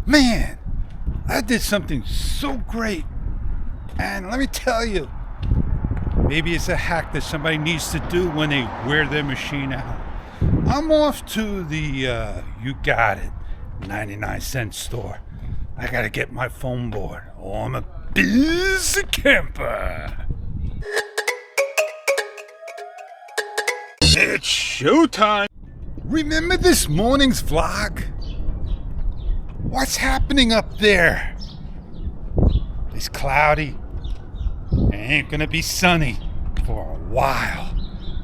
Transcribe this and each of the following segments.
Man, I did something so great. And let me tell you, maybe it's a hack that somebody needs to do when they wear their machine out. I'm off to the You Got It 99-cent store. I gotta get my phone board. Oh, I'm a busy camper. It's showtime. Remember this morning's vlog? What's happening up there? It's cloudy. It ain't gonna be sunny for a while.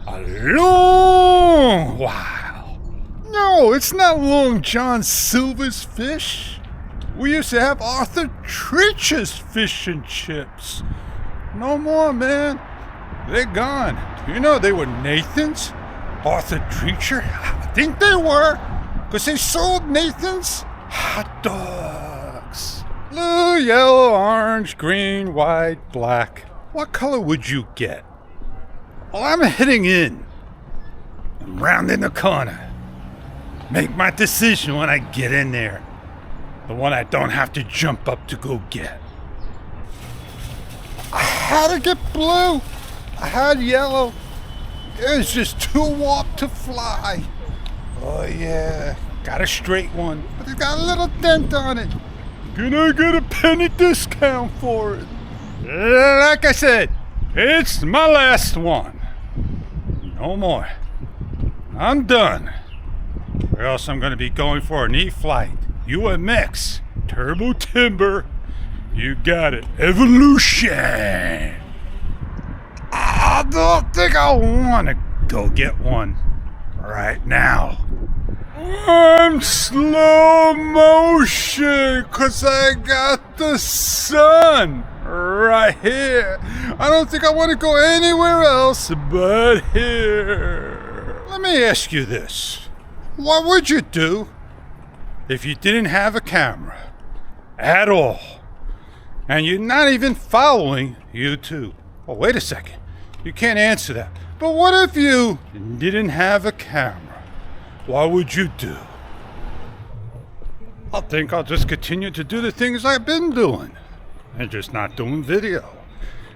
A long while. No, it's not Long John Silver's fish. We used to have Arthur Treacher's fish and chips. No more, man. They're gone. You know they were Nathan's? Arthur Treacher? I think they were. Because they sold Nathan's hot dogs. Blue, yellow, orange, green, white, black. What color would you get? Well, I'm heading in. I'm rounding the corner. Make my decision when I get in there. The one I don't have to jump up to go get. I had to get blue. I had yellow. It was just too warped to fly. Oh yeah, got a straight one, but it got a little dent on it. Can I get a penny discount for it? Like I said, it's my last one. No more. I'm done. Or else I'm going to be going for an E-Flight, UMX, Turbo Timber. You got it. Evolution. I don't think I want to go get one right now. I'm slow motion because I got the sun right here. I don't think I want to go anywhere else but here. Let me ask you this. What would you do if you didn't have a camera at all and you're not even following YouTube? Oh, wait a second. You can't answer that. But what if you didn't have a camera? What would you do? I think I'll just continue to do the things I've been doing and just not doing video.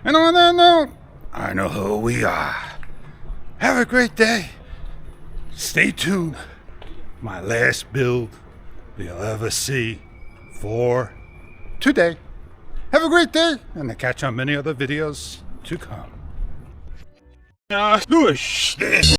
And on that note, I know who we are. Have a great day. Stay tuned. My last build you'll ever see for today. Have a great day, and to catch on many other videos to come. Do a shit.